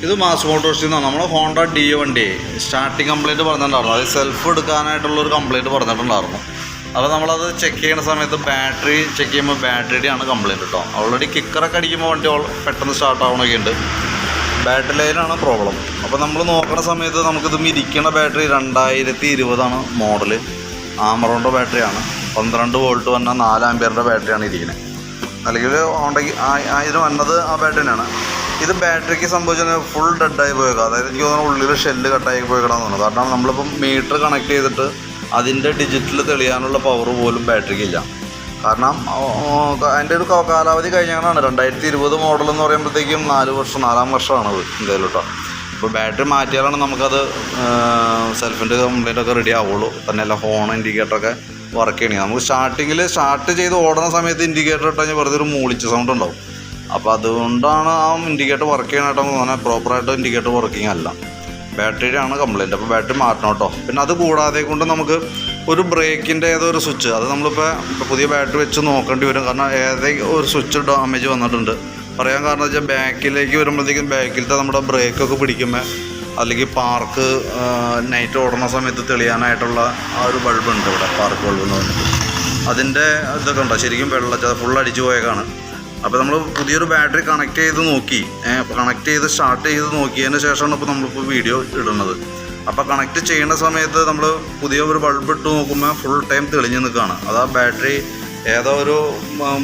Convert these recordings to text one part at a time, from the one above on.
ഇത് മാസ് മോട്ടോഴ്സിൽ നിന്നാണ്. നമ്മുടെ ഹോണ്ട ഡി വണ്ടി സ്റ്റാർട്ടിങ് കംപ്ലയിൻറ്റ് പറഞ്ഞിട്ടുണ്ടായിരുന്നു. അത് സെൽഫ് എടുക്കാനായിട്ടുള്ളൊരു കംപ്ലയിൻറ്റ് പറഞ്ഞിട്ടുണ്ടായിരുന്നു. അപ്പോൾ നമ്മളത് ചെക്ക് ചെയ്യുന്ന സമയത്ത് ബാറ്ററി ചെക്ക് ചെയ്യുമ്പോൾ ബാറ്ററിയുടെയാണ് കംപ്ലയിൻറ്റ് കേട്ടോ. ഓൾറെഡി കിക്കറൊക്കെ അടിക്കുമ്പോൾ വണ്ടി പെട്ടെന്ന് സ്റ്റാർട്ട് ആവണമൊക്കെ ഉണ്ട്. ബാറ്ററി ലൈനാണ് പ്രോബ്ലം. അപ്പോൾ നമ്മൾ നോക്കുന്ന സമയത്ത് നമുക്കിത് ഇരിക്കുന്ന ബാറ്ററി 2020 മോഡല്. ആമറോണിൻ്റെ ബാറ്ററിയാണ്. 12 വോൾട്ട് വന്ന 4 ആമ്പിയറിൻ്റെ ബാറ്ററിയാണ് ഇരിക്കുന്നത്. അല്ലെങ്കിൽ ഹോണ്ടയ്ക്ക് ഇതിന് വന്നത് ആ ബാറ്ററി തന്നെയാണ്. ഇത് ബാറ്ററിക്ക് സംഭവിച്ചാൽ ഫുൾ ഡെഡായി പോയേക്കാം. അതായത് എനിക്ക് തോന്നുന്നു ഉള്ളിൽ ഷെല്ല് കട്ടായി പോയിക്കണമെന്ന് തോന്നുന്നു. കാരണം നമ്മളിപ്പം മീറ്റർ കണക്ട് ചെയ്തിട്ട് അതിൻ്റെ ഡിജിറ്റൽ തെളിയാനുള്ള പവർ പോലും ബാറ്ററിക്കില്ല. കാരണം അതിൻ്റെ ഒരു കാലാവധി കഴിഞ്ഞാണ്. 2020 മോഡൽ എന്ന് പറയുമ്പോഴത്തേക്കും 4 വർഷമാണ് എന്തായാലും കേട്ടോ. ഇപ്പോൾ ബാറ്ററി മാറ്റിയാലാണ് നമുക്കത് സെൽഫിൻ്റെ കംപ്ലയിൻ്റൊക്കെ റെഡി ആവുള്ളൂ. തന്നെയല്ല ഹോൺ ഇൻഡിക്കേറ്ററൊക്കെ വർക്ക് ചെയ്യണേ. നമുക്ക് സ്റ്റാർട്ട് ചെയ്ത് ഓടുന്ന സമയത്ത് ഇൻഡിക്കേറ്റർ ഇട്ട് കഴിഞ്ഞാൽ വെറുതെ ഒരു മൂളിച്ച സൗണ്ട് ഉണ്ടാവും. അപ്പോൾ അതുകൊണ്ടാണ് ആ ഇൻഡിക്കേറ്റർ വർക്ക് ചെയ്യാനായിട്ട് തോന്നുന്നത്. പ്രോപ്പറായിട്ട് ഇൻഡിക്കേറ്റർ വർക്കിംഗ് അല്ല, ബാറ്ററിയാണ് കംപ്ലയിൻറ്റ്. അപ്പോൾ ബാറ്ററി മാറ്റണം കേട്ടോ. പിന്നെ അത് കൂടാതെ കൊണ്ട് നമുക്ക് ഒരു ബ്രേക്കിൻ്റെ ഏതോ ഒരു സ്വിച്ച്, അത് നമ്മളിപ്പോൾ പുതിയ ബാറ്ററി വെച്ച് നോക്കേണ്ടി വരും. കാരണം ഏതെങ്കിലും ഒരു സ്വിച്ച് ഡാമേജ് വന്നിട്ടുണ്ട്. പറയാൻ കാരണം വെച്ചാൽ ബാക്കിലേക്ക് വരുമ്പോഴത്തേക്കും ബാക്കിലത്തെ നമ്മുടെ ബ്രേക്കൊക്കെ പിടിക്കുമ്പോൾ അല്ലെങ്കിൽ പാർക്ക് നൈറ്റ് ഓടുന്ന സമയത്ത് തെളിയാനായിട്ടുള്ള ആ ഒരു ബൾബുണ്ട് ഇവിടെ, പാർക്ക് ബൾബ് എന്ന് പറഞ്ഞിട്ട്. അതിൻ്റെ ഇതൊക്കെ ഉണ്ടോ ശരിക്കും ഫുൾ അടിച്ചു പോയേക്കാണ്. അപ്പോൾ നമ്മൾ പുതിയൊരു ബാറ്ററി കണക്ട് ചെയ്ത് നോക്കി, സ്റ്റാർട്ട് ചെയ്ത് നോക്കിയതിന് ശേഷമാണ് ഇപ്പോൾ നമ്മളിപ്പോൾ വീഡിയോ ഇടുന്നത്. അപ്പോൾ കണക്ട് ചെയ്യുന്ന സമയത്ത് നമ്മൾ പുതിയ ഒരു ബൾബ് ഇട്ട് നോക്കുമ്പോൾ ഫുൾ ടൈം തെളിഞ്ഞ് നിൽക്കുകയാണ്. അത് ആ ബാറ്ററി ഏതോ ഒരു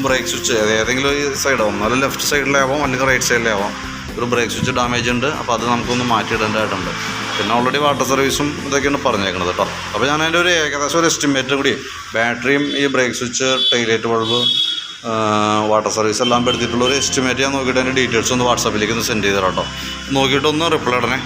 ബ്രേക്ക് സ്വിച്ച് ഏതെങ്കിലും ഈ സൈഡാവും, അല്ലെങ്കിൽ ലെഫ്റ്റ് സൈഡിലാവാം അല്ലെങ്കിൽ റൈറ്റ് സൈഡിലാവാം. ഒരു ബ്രേക്ക് സ്വിച്ച് ഡാമേജ് ഉണ്ട്. അപ്പോൾ അത് നമുക്കൊന്ന് മാറ്റിയിടേണ്ടതായിട്ടുണ്ട്. പിന്നെ ഓൾറെഡി വാട്ടർ സർവീസും ഇതൊക്കെയാണ് പറഞ്ഞേക്കുന്നത് കേട്ടോ. അപ്പോൾ ഞാൻ അതിൻ്റെ ഒരു ഏകദേശം ഒരു എസ്റ്റിമേറ്റ് കൂടി ബാറ്ററിയും ഈ brake switch taillight bulb water service എല്ലാം എടുത്തിട്ടുള്ള ഒരു എസ്റ്റിമേറ്റ് ഞാൻ നോക്കിയിട്ട് അതിൻ്റെ ഡീറ്റെയിൽസ് ഒന്ന് വാട്സാപ്പിലേക്ക് ഒന്ന് സെൻഡ് ചെയ്ത് തരാം കേട്ടോ. നോക്കിയിട്ടൊന്ന് റിപ്ലൈ ഇടണേ.